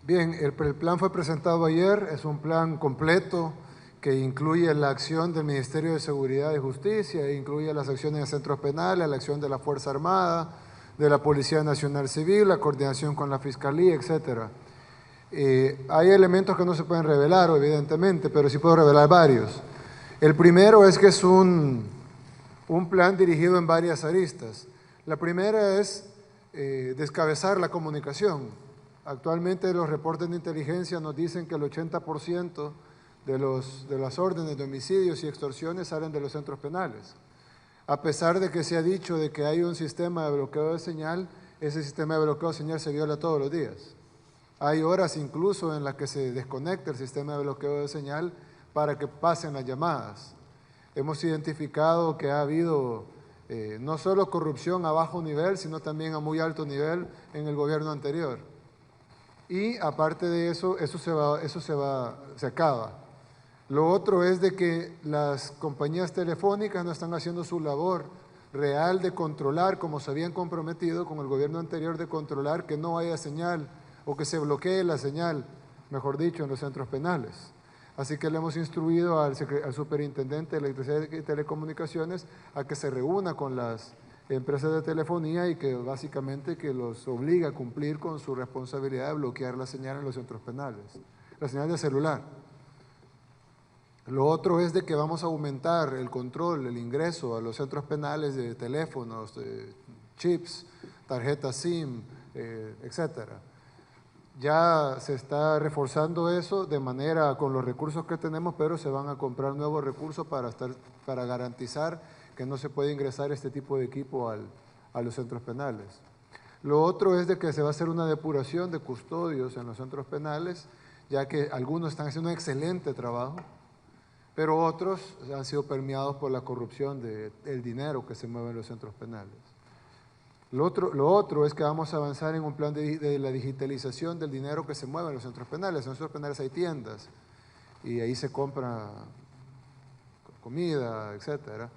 Bien, el plan fue presentado ayer, es un plan completo que incluye la acción del Ministerio de Seguridad y Justicia, incluye las acciones de centros penales, la acción de la Fuerza Armada, de la Policía Nacional Civil, la coordinación con la Fiscalía, etc. Hay elementos que no se pueden revelar, evidentemente, pero sí puedo revelar varios. El primero es que es un plan dirigido en varias aristas. La primera es descabezar la comunicación. Actualmente los reportes de inteligencia nos dicen que el 80% de las órdenes de homicidios y extorsiones salen de los centros penales. A pesar de que se ha dicho de que hay un sistema de bloqueo de señal, ese sistema de bloqueo de señal se viola todos los días. Hay horas incluso en las que se desconecta el sistema de bloqueo de señal para que pasen las llamadas. Hemos identificado que ha habido no solo corrupción a bajo nivel, sino también a muy alto nivel en el gobierno anterior. Y aparte de eso, se acaba. Lo otro es de que las compañías telefónicas no están haciendo su labor real de controlar, como se habían comprometido con el gobierno anterior, de controlar que no haya señal o que se bloquee la señal, mejor dicho, en los centros penales. Así que le hemos instruido al superintendente de Electricidad y Telecomunicaciones a que se reúna con las empresas de telefonía y que básicamente que los obliga a cumplir con su responsabilidad de bloquear la señal en los centros penales, la señal de celular. Lo otro es de que vamos a aumentar el control, el ingreso a los centros penales de teléfonos, de chips, tarjetas SIM, etcétera. Ya se está reforzando eso de manera con los recursos que tenemos, pero se van a comprar nuevos recursos para garantizar que no se puede ingresar este tipo de equipo a los centros penales. Lo otro es de que se va a hacer una depuración de custodios en los centros penales, ya que algunos están haciendo un excelente trabajo, pero otros han sido permeados por la corrupción del dinero que se mueve en los centros penales. Lo otro es que vamos a avanzar en un plan de la digitalización del dinero que se mueve en los centros penales. En los centros penales hay tiendas y ahí se compra comida, etcétera.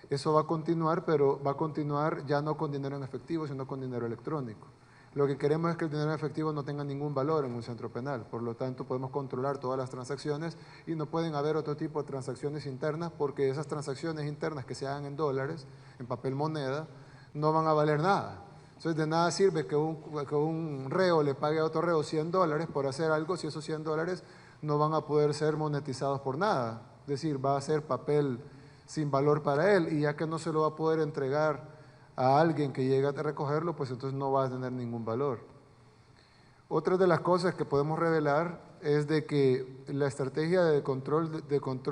Eso va a continuar, pero va a continuar ya no con dinero en efectivo, sino con dinero electrónico. Lo que queremos es que el dinero en efectivo no tenga ningún valor en un centro penal, por lo tanto podemos controlar todas las transacciones y no pueden haber otro tipo de transacciones internas porque esas transacciones internas que se hagan en dólares, en papel moneda, no van a valer nada. Entonces de nada sirve que un reo le pague a otro reo $100 por hacer algo si esos $100 no van a poder ser monetizados por nada. Es decir, va a ser papel sin valor para él y ya que no se lo va a poder entregar a alguien que llegue a recogerlo, pues entonces no va a tener ningún valor. Otra de las cosas que podemos revelar es de que la estrategia de control,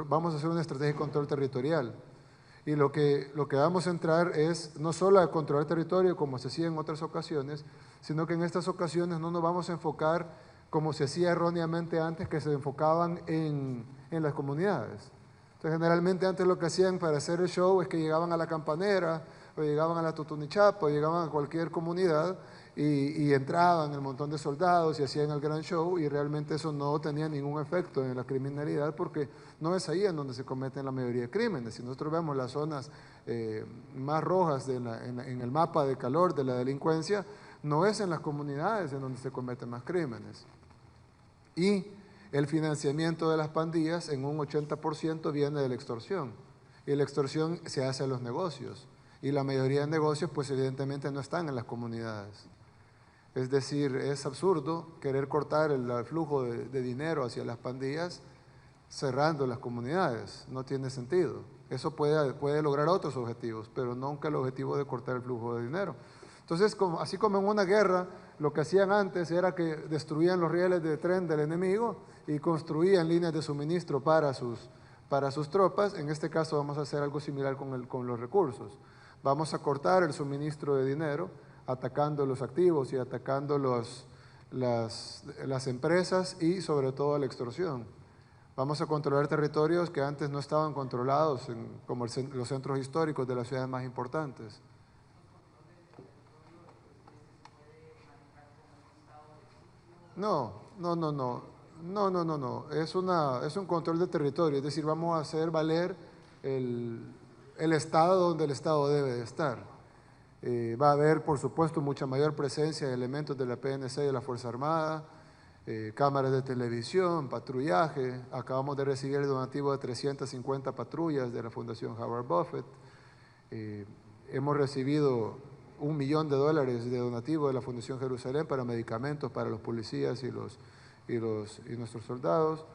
vamos a hacer una estrategia de control territorial. Y lo que vamos a entrar es no solo a controlar territorio como se hacía en otras ocasiones, sino que en estas ocasiones no nos vamos a enfocar como se hacía erróneamente antes, que se enfocaban en las comunidades. Entonces, generalmente antes lo que hacían para hacer el show es que llegaban a la Campanera, o llegaban a la Tutunichapa, o llegaban a cualquier comunidad y entraban el montón de soldados y hacían el gran show y realmente eso no tenía ningún efecto en la criminalidad porque no es ahí en donde se cometen la mayoría de crímenes. Si nosotros vemos las zonas más rojas en el mapa de calor de la delincuencia, no es en las comunidades en donde se cometen más crímenes. Y el financiamiento de las pandillas en un 80% viene de la extorsión. Y la extorsión se hace a los negocios. Y la mayoría de negocios, pues evidentemente no están en las comunidades. Es decir, es absurdo querer cortar el flujo de dinero hacia las pandillas cerrando las comunidades. No tiene sentido. Eso puede lograr otros objetivos, pero nunca el objetivo de cortar el flujo de dinero. Entonces, así como en una guerra, lo que hacían antes era que destruían los rieles de tren del enemigo y construían líneas de suministro para sus tropas. En este caso vamos a hacer algo similar con los recursos. Vamos a cortar el suministro de dinero, atacando los activos y atacando las empresas y sobre todo la extorsión. Vamos a controlar territorios que antes no estaban controlados, como los centros históricos de las ciudades más importantes. No. Es un control de territorio, es decir, vamos a hacer valer el estado donde el estado debe de estar. Va a haber, por supuesto, mucha mayor presencia de elementos de la PNC y de la Fuerza Armada. cámaras de televisión, patrullaje. Acabamos de recibir el donativo de 350 patrullas de la Fundación Howard Buffett. Hemos recibido $1 millón de donativo de la Fundación Jerusalén para medicamentos para los policías y nuestros soldados.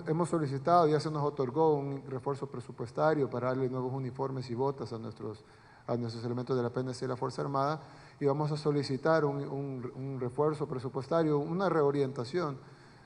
Hemos solicitado, ya se nos otorgó un refuerzo presupuestario para darle nuevos uniformes y botas a nuestros elementos de la PNC y la Fuerza Armada, y vamos a solicitar un refuerzo presupuestario, una reorientación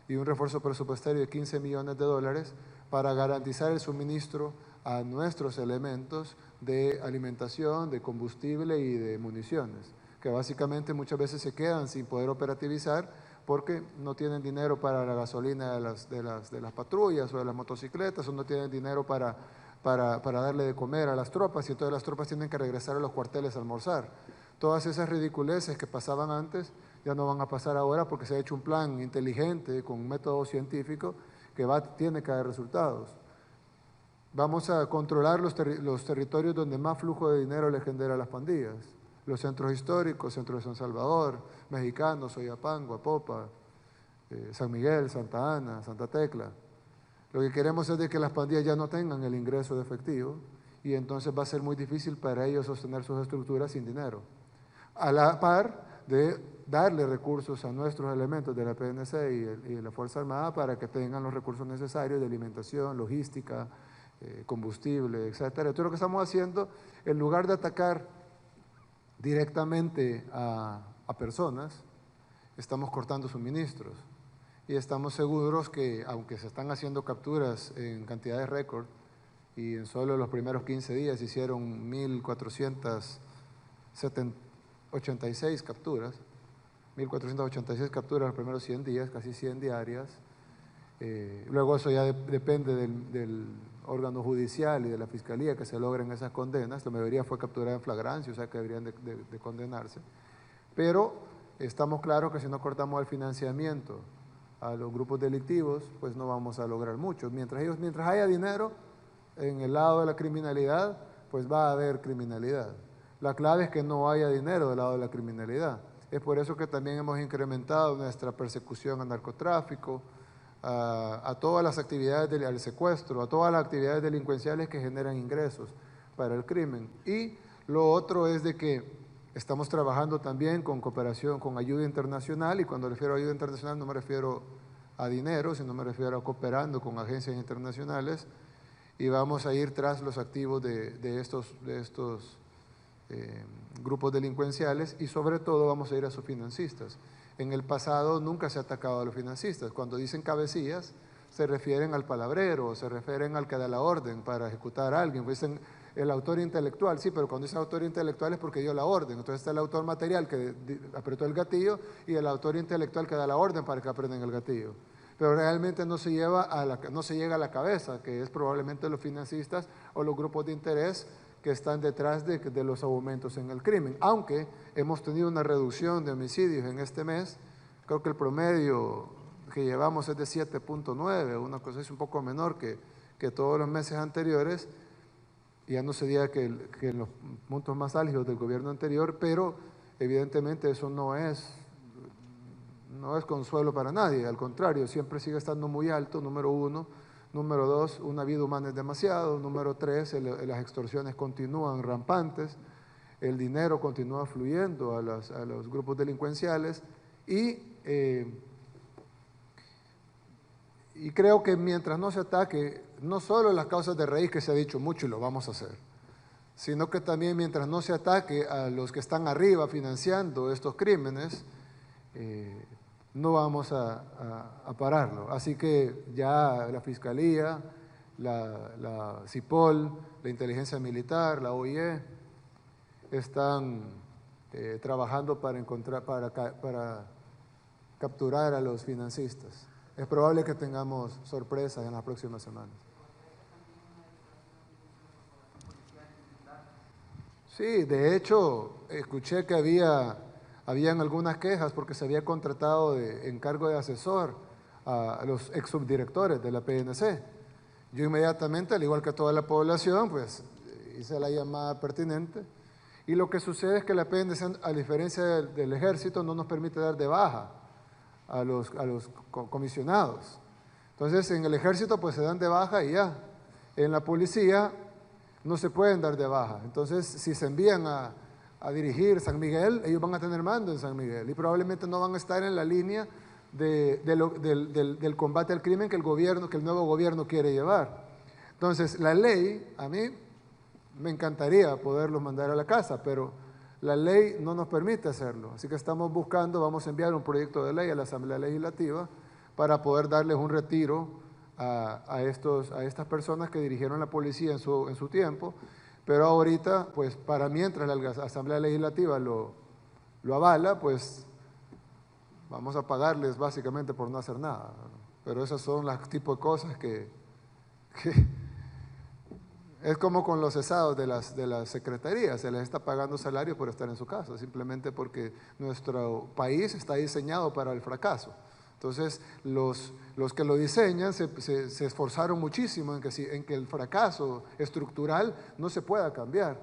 y un refuerzo presupuestario de $15 millones para garantizar el suministro a nuestros elementos de alimentación, de combustible y de municiones, que básicamente muchas veces se quedan sin poder operativizar porque no tienen dinero para la gasolina de las patrullas o de las motocicletas, o no tienen dinero para darle de comer a las tropas, y entonces las tropas tienen que regresar a los cuarteles a almorzar. Todas esas ridiculeces que pasaban antes ya no van a pasar ahora, porque se ha hecho un plan inteligente con un método científico que tiene que dar resultados. Vamos a controlar los territorios donde más flujo de dinero le genera a las pandillas. Los centros históricos, Centro de San Salvador, Mexicanos, Soyapango, Apopa, San Miguel, Santa Ana, Santa Tecla. Lo que queremos es de que las pandillas ya no tengan el ingreso de efectivo, y entonces va a ser muy difícil para ellos sostener sus estructuras sin dinero. A la par de darle recursos a nuestros elementos de la PNC y de la Fuerza Armada para que tengan los recursos necesarios de alimentación, logística, combustible, etcétera. Entonces lo que estamos haciendo, en lugar de atacar directamente a personas, estamos cortando suministros, y estamos seguros que, aunque se están haciendo capturas en cantidades récord, y en solo los primeros 15 días hicieron 1.486 capturas, 1.486 capturas los primeros 100 días, casi 100 diarias. Luego eso ya depende del órgano judicial y de la fiscalía que se logren esas condenas. La mayoría fue capturada en flagrancia, o sea que deberían de condenarse. Pero estamos claros que si no cortamos el financiamiento a los grupos delictivos, pues no vamos a lograr mucho. Mientras haya dinero en el lado de la criminalidad, pues va a haber criminalidad. La clave es que no haya dinero del lado de la criminalidad. Es por eso que también hemos incrementado nuestra persecución al narcotráfico, a todas las actividades al secuestro, a todas las actividades delincuenciales que generan ingresos para el crimen. Y lo otro es de que estamos trabajando también con cooperación, con ayuda internacional, y cuando refiero a ayuda internacional no me refiero a dinero, sino me refiero a cooperando con agencias internacionales, y vamos a ir tras los activos de estos grupos delincuenciales, y sobre todo vamos a ir a sus financistas. En el pasado nunca se ha atacado a los financistas. Cuando dicen cabecillas, se refieren al palabrero, se refieren al que da la orden para ejecutar a alguien. Dicen el autor intelectual, sí, pero cuando dicen autor intelectual es porque dio la orden. Entonces está el autor material que apretó el gatillo, y el autor intelectual que da la orden para que aprenden el gatillo. Pero realmente no se llega a la cabeza, que es probablemente los financistas o los grupos de interés que están detrás de los aumentos en el crimen. Aunque hemos tenido una reducción de homicidios en este mes, creo que el promedio que llevamos es de 7.9, una cosa es un poco menor que todos los meses anteriores. Ya no se diga que en los puntos más álgidos del gobierno anterior, pero evidentemente eso no es consuelo para nadie, al contrario, siempre sigue estando muy alto, número uno. Número dos, una vida humana es demasiado. Número tres, las extorsiones continúan rampantes, el dinero continúa fluyendo a los grupos delincuenciales, y creo que mientras no se ataque, no solo las causas de raíz, que se ha dicho mucho y lo vamos a hacer, sino que también mientras no se ataque a los que están arriba financiando estos crímenes, no vamos a pararlo. Así que ya la Fiscalía, la CIPOL, la Inteligencia Militar, la OIE, están trabajando para capturar a los financistas. Es probable que tengamos sorpresas en las próximas semanas. Sí, de hecho, escuché que habían algunas quejas porque se había contratado en cargo de asesor a los ex subdirectores de la PNC. Yo inmediatamente, al igual que toda la población, pues hice la llamada pertinente, Y lo que sucede es que la PNC, a diferencia del ejército, no nos permite dar de baja a los comisionados. Entonces, en el ejército pues se dan de baja y ya. En la policía no se pueden dar de baja. Entonces, si se envían a dirigir San Miguel, ellos van a tener mando en San Miguel y probablemente no van a estar en la línea del combate al crimen que el nuevo gobierno quiere llevar. Entonces, la ley, a mí me encantaría poderlos mandar a la casa, pero la ley no nos permite hacerlo. Así que estamos buscando, vamos a enviar un proyecto de ley a la Asamblea Legislativa para poder darles un retiro a estas personas que dirigieron la policía en su tiempo, pero ahorita, pues para mientras la Asamblea Legislativa lo avala, pues vamos a pagarles básicamente por no hacer nada. Pero esas son las tipos de cosas que es como con los cesados de las secretarías, se les está pagando salario por estar en su casa, simplemente porque nuestro país está diseñado para el fracaso. Entonces, los que lo diseñan se esforzaron muchísimo en que el fracaso estructural no se pueda cambiar.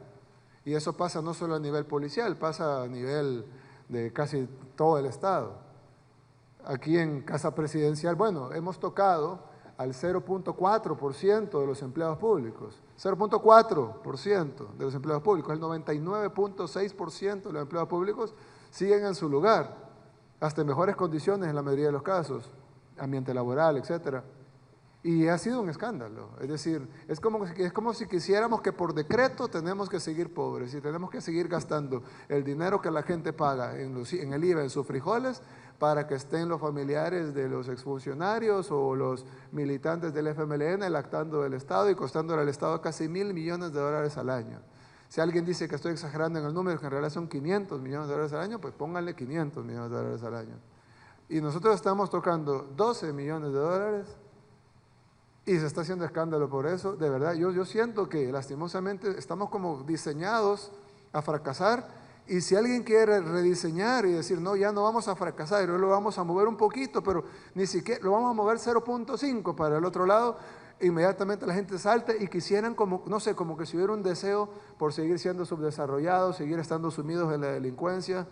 Y eso pasa no solo a nivel policial, pasa a nivel de casi todo el Estado. Aquí en Casa Presidencial, bueno, hemos tocado al 0.4% de los empleados públicos. 0.4% de los empleados públicos. El 99.6% de los empleados públicos siguen en su lugar, hasta en mejores condiciones en la mayoría de los casos, ambiente laboral, etcétera. Y ha sido un escándalo. Es decir, es como si quisiéramos que por decreto tenemos que seguir pobres y tenemos que seguir gastando el dinero que la gente paga en el IVA, en sus frijoles, para que estén los familiares de los exfuncionarios o los militantes del FMLN lactando del Estado y costándole al Estado casi $1.000 millones al año. Si alguien dice que estoy exagerando en el número, que en realidad son $500 millones al año, pues pónganle $500 millones al año. Y nosotros estamos tocando $12 millones y se está haciendo escándalo por eso. De verdad, yo siento que lastimosamente estamos como diseñados a fracasar. Y si alguien quiere rediseñar y decir, no, ya no vamos a fracasar, lo vamos a mover un poquito, pero ni siquiera, lo vamos a mover 0.5 para el otro lado, inmediatamente la gente salta y quisieran como, no sé, como que si hubiera un deseo por seguir siendo subdesarrollados, seguir estando sumidos en la delincuencia,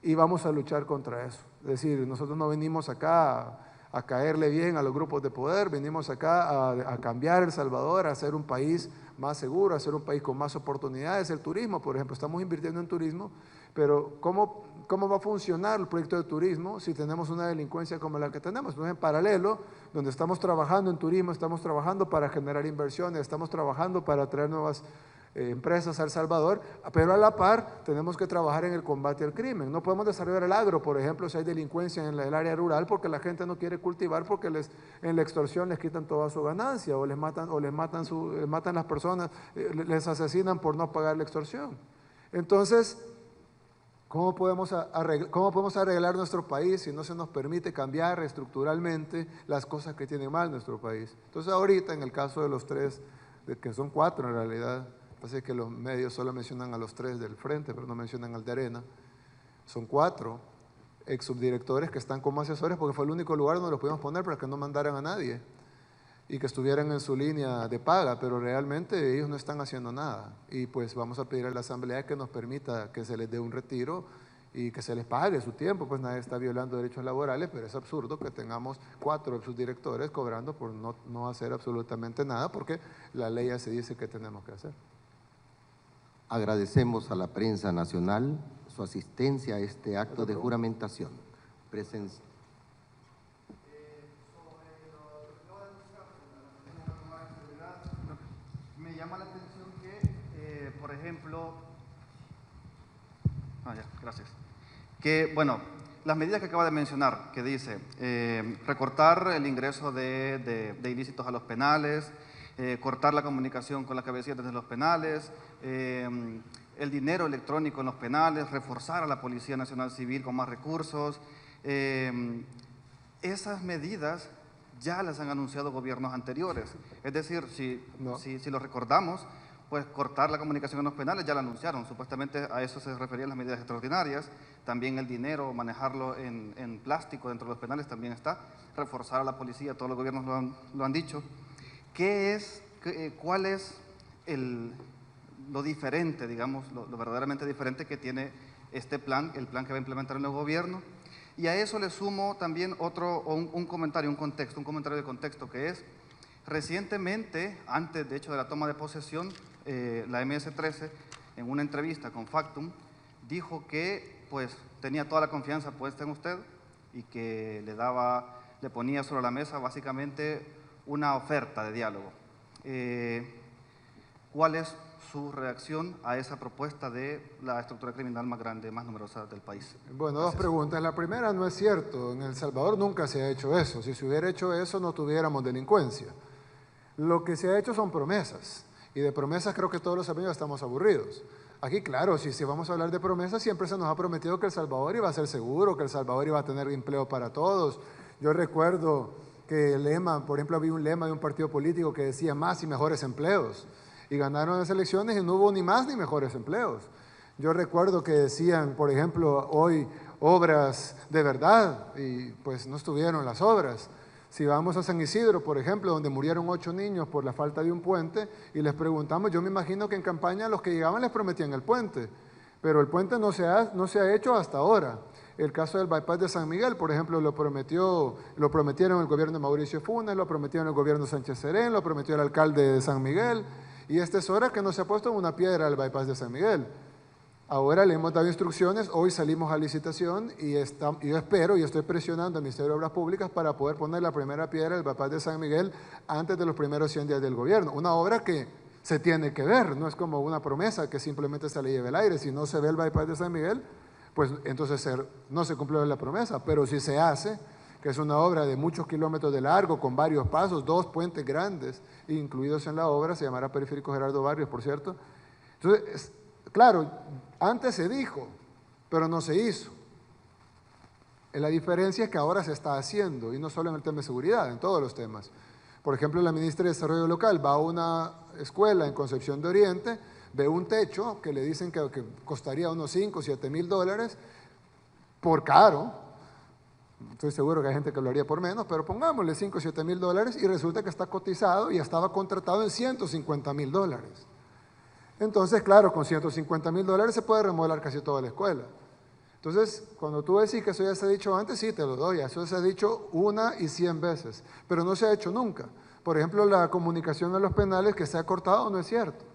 y vamos a luchar contra eso. Es decir, nosotros no venimos acá a caerle bien a los grupos de poder, venimos acá a cambiar El Salvador, a ser un país más seguro, a ser un país con más oportunidades. El turismo, por ejemplo, estamos invirtiendo en turismo, pero ¿cómo va a funcionar el proyecto de turismo si tenemos una delincuencia como la que tenemos? Entonces, en paralelo, donde estamos trabajando en turismo, estamos trabajando para generar inversiones, estamos trabajando para traer nuevas empresas a El Salvador, pero a la par tenemos que trabajar en el combate al crimen. No podemos desarrollar el agro, por ejemplo, si hay delincuencia en el área rural, porque la gente no quiere cultivar, porque en la extorsión les quitan toda su ganancia, o les matan las personas, les asesinan por no pagar la extorsión. Entonces, ¿cómo podemos arreglar nuestro país si no se nos permite cambiar estructuralmente las cosas que tiene mal nuestro país? Entonces ahorita, en el caso de los tres, que son 4 en realidad, parece que los medios solo mencionan a los 3 del frente, pero no mencionan al de Arena. Son 4 ex subdirectores que están como asesores porque fue el único lugar donde los pudimos poner para que no mandaran a nadie y que estuvieran en su línea de paga, pero realmente ellos no están haciendo nada. Y pues vamos a pedir a la Asamblea que nos permita que se les dé un retiro y que se les pague su tiempo, pues nadie está violando derechos laborales, pero es absurdo que tengamos 4 subdirectores cobrando por no hacer absolutamente nada, porque la ley ya se dice que tenemos que hacer. Agradecemos a la prensa nacional su asistencia a este acto de juramentación. Me llama la atención que, por ejemplo, gracias. Que, bueno, las medidas que acaba de mencionar, que dice recortar el ingreso de ilícitos a los penales, cortar la comunicación con las cabecillas de los penales, el dinero electrónico en los penales, reforzar a la Policía Nacional Civil con más recursos. Esas medidas ya las han anunciado gobiernos anteriores. Es decir, si lo recordamos, pues cortar la comunicación en los penales ya la anunciaron. Supuestamente a eso se referían las medidas extraordinarias. También el dinero, manejarlo en plástico dentro de los penales también está. Reforzar a la policía, todos los gobiernos lo han dicho. ¿Cuál es lo diferente, digamos, lo verdaderamente diferente que tiene este plan, el plan que va a implementar el nuevo gobierno. Y a eso le sumo también un comentario, un comentario de contexto, que es, recientemente, antes de hecho de la toma de posesión, la MS-13, en una entrevista con Factum, dijo que pues tenía toda la confianza puesta en usted y que le ponía sobre la mesa básicamente una oferta de diálogo. ¿Cuál es su reacción a esa propuesta de la estructura criminal más grande, más numerosa del país? Bueno, Gracias. dos preguntas. La primera, no es cierto. En El Salvador nunca se ha hecho eso. Si se hubiera hecho eso, no tuviéramos delincuencia. Lo que se ha hecho son promesas. Y de promesas creo que todos los amigos estamos aburridos. Aquí, claro, si vamos a hablar de promesas, siempre se nos ha prometido que El Salvador iba a ser seguro, que El Salvador iba a tener empleo para todos. Yo recuerdo que el lema, por ejemplo, había un lema de un partido político que decía más y mejores empleos. Y ganaron las elecciones y no hubo ni más ni mejores empleos. Yo recuerdo que decían, por ejemplo, hoy obras de verdad, y pues no estuvieron las obras. Si vamos a San Isidro, por ejemplo, donde murieron 8 niños por la falta de un puente, y les preguntamos, yo me imagino que en campaña los que llegaban les prometían el puente, pero el puente no se ha hecho hasta ahora. El caso del bypass de San Miguel, por ejemplo, lo prometieron el gobierno de Mauricio Funes, lo prometieron el gobierno Sánchez Serén, lo prometió el alcalde de San Miguel, y esta es hora que no se ha puesto una piedra al bypass de San Miguel. Ahora le hemos dado instrucciones, hoy salimos a licitación y yo espero y estoy presionando al Ministerio de Obras Públicas para poder poner la primera piedra del bypass de San Miguel antes de los primeros 100 días del gobierno. Una obra que se tiene que ver, no es como una promesa que simplemente se le lleve el aire. Si no se ve el bypass de San Miguel, pues entonces no se cumplió la promesa, pero si se hace, que es una obra de muchos kilómetros de largo, con varios pasos, 2 puentes grandes incluidos en la obra, se llamará Periférico Gerardo Barrios, por cierto. Entonces, claro, antes se dijo, pero no se hizo. La diferencia es que ahora se está haciendo, y no solo en el tema de seguridad, en todos los temas. Por ejemplo, la ministra de Desarrollo Local va a una escuela en Concepción de Oriente, ve un techo que le dicen que costaría unos 5 o 7 mil dólares, por caro. Estoy seguro que hay gente que lo haría por menos, pero pongámosle 5 o 7 mil dólares y resulta que está cotizado y estaba contratado en 150 mil dólares. Entonces, claro, con 150 mil dólares se puede remodelar casi toda la escuela. Entonces, cuando tú decís que eso ya se ha dicho antes, sí, te lo doy. Eso se ha dicho 1 y 100 veces, pero no se ha hecho nunca. Por ejemplo, la comunicación en los penales que se ha cortado no es cierto.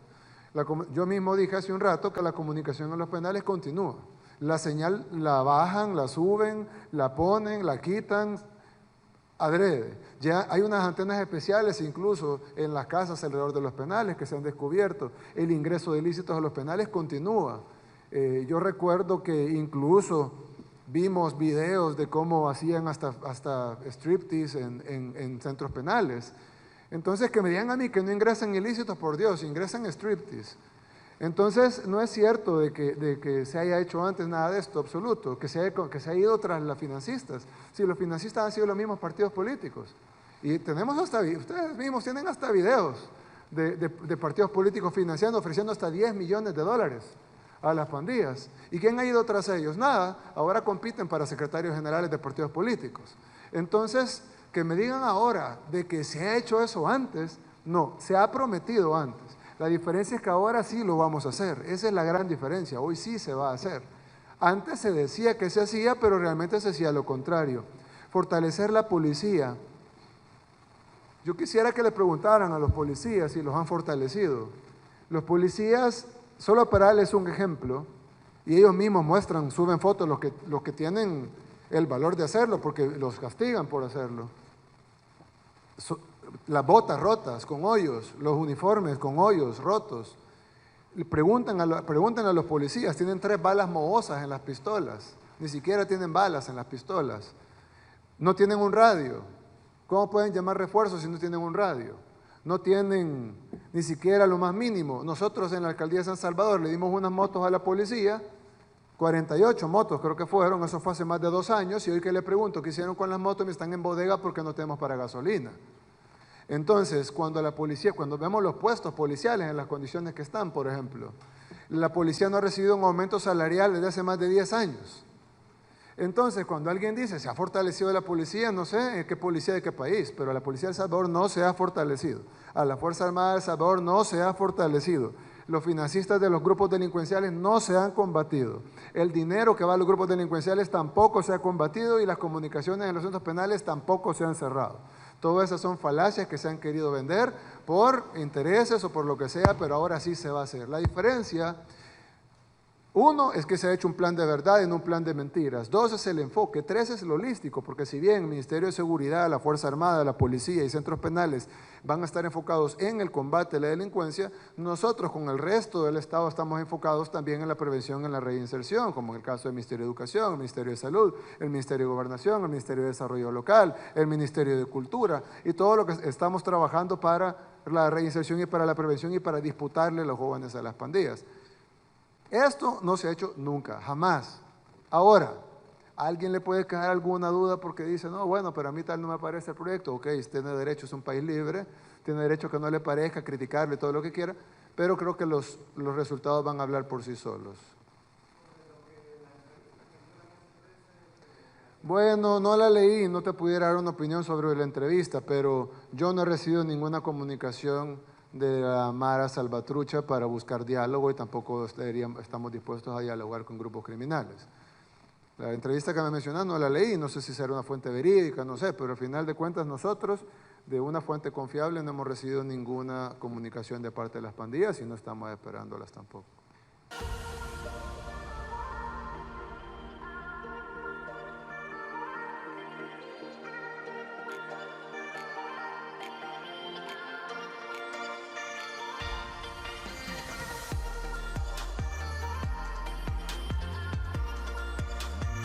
Yo mismo dije hace un rato que la comunicación en los penales continúa. La señal la bajan, la suben, la ponen, la quitan, adrede. Ya hay unas antenas especiales incluso en las casas alrededor de los penales que se han descubierto. El ingreso de ilícitos a los penales continúa. Yo recuerdo que incluso vimos videos de cómo hacían hasta striptease en centros penales. Entonces, que me digan a mí que no ingresan ilícitos, por Dios, ingresan striptease. Entonces, no es cierto de que se haya hecho antes nada de esto, absoluto, que se haya ido tras las financistas. Si los financistas han sido los mismos partidos políticos. Y tenemos ustedes mismos tienen hasta videos de partidos políticos financiando, ofreciendo hasta 10 millones de dólares a las pandillas. ¿Y quién ha ido tras ellos? Nada, ahora compiten para secretarios generales de partidos políticos. Entonces, que me digan ahora de que se ha hecho eso antes, no, se ha prometido antes. La diferencia es que ahora sí lo vamos a hacer, esa es la gran diferencia, hoy sí se va a hacer. Antes se decía que se hacía, pero realmente se hacía lo contrario. Fortalecer la policía. Yo quisiera que le preguntaran a los policías si los han fortalecido. Los policías, solo para darles un ejemplo, y ellos mismos muestran, suben fotos los que tienen el valor de hacerlo, porque los castigan por hacerlo. Las botas rotas con hoyos, los uniformes con hoyos rotos. Preguntan a los policías, tienen 3 balas mohosas en las pistolas, ni siquiera tienen balas en las pistolas. No tienen un radio. ¿Cómo pueden llamar refuerzos si no tienen un radio? No tienen ni siquiera lo más mínimo. Nosotros en la alcaldía de San Salvador le dimos unas motos a la policía, 48 motos creo que fueron, eso fue hace más de 2 años, y hoy que le pregunto qué hicieron con las motos, me están en bodega porque no tenemos para gasolina. Entonces, cuando vemos los puestos policiales en las condiciones que están, por ejemplo, la policía no ha recibido un aumento salarial desde hace más de 10 años. Entonces, cuando alguien dice, se ha fortalecido la policía, no sé qué policía de qué país, pero la policía de El Salvador no se ha fortalecido. A la Fuerza Armada de El Salvador no se ha fortalecido. Los financistas de los grupos delincuenciales no se han combatido. El dinero que va a los grupos delincuenciales tampoco se ha combatido y las comunicaciones en los centros penales tampoco se han cerrado. Todas esas son falacias que se han querido vender por intereses o por lo que sea, pero ahora sí se va a hacer. La diferencia, uno, es que se ha hecho un plan de verdad y no un plan de mentiras. Dos, es el enfoque. Tres, es lo holístico, porque si bien el Ministerio de Seguridad, la Fuerza Armada, la Policía y centros penales van a estar enfocados en el combate a la delincuencia, nosotros con el resto del Estado estamos enfocados también en la prevención y en la reinserción, como en el caso del Ministerio de Educación, el Ministerio de Salud, el Ministerio de Gobernación, el Ministerio de Desarrollo Local, el Ministerio de Cultura, y todo lo que estamos trabajando para la reinserción y para la prevención y para disputarle a los jóvenes a las pandillas. Esto no se ha hecho nunca, jamás. Ahora, ¿a alguien le puede quedar alguna duda porque dice, no, bueno, pero a mí tal no me parece el proyecto? Ok, tiene derecho, es un país libre, tiene derecho a que no le parezca, criticarle, todo lo que quiera, pero creo que los resultados van a hablar por sí solos. Bueno, no la leí, no te pudiera dar una opinión sobre la entrevista, pero yo no he recibido ninguna comunicación de la Mara Salvatrucha para buscar diálogo y tampoco estamos dispuestos a dialogar con grupos criminales. La entrevista que me mencionas no la leí, no sé si será una fuente verídica, no sé, pero al final de cuentas nosotros de una fuente confiable no hemos recibido ninguna comunicación de parte de las pandillas y no estamos esperándolas tampoco.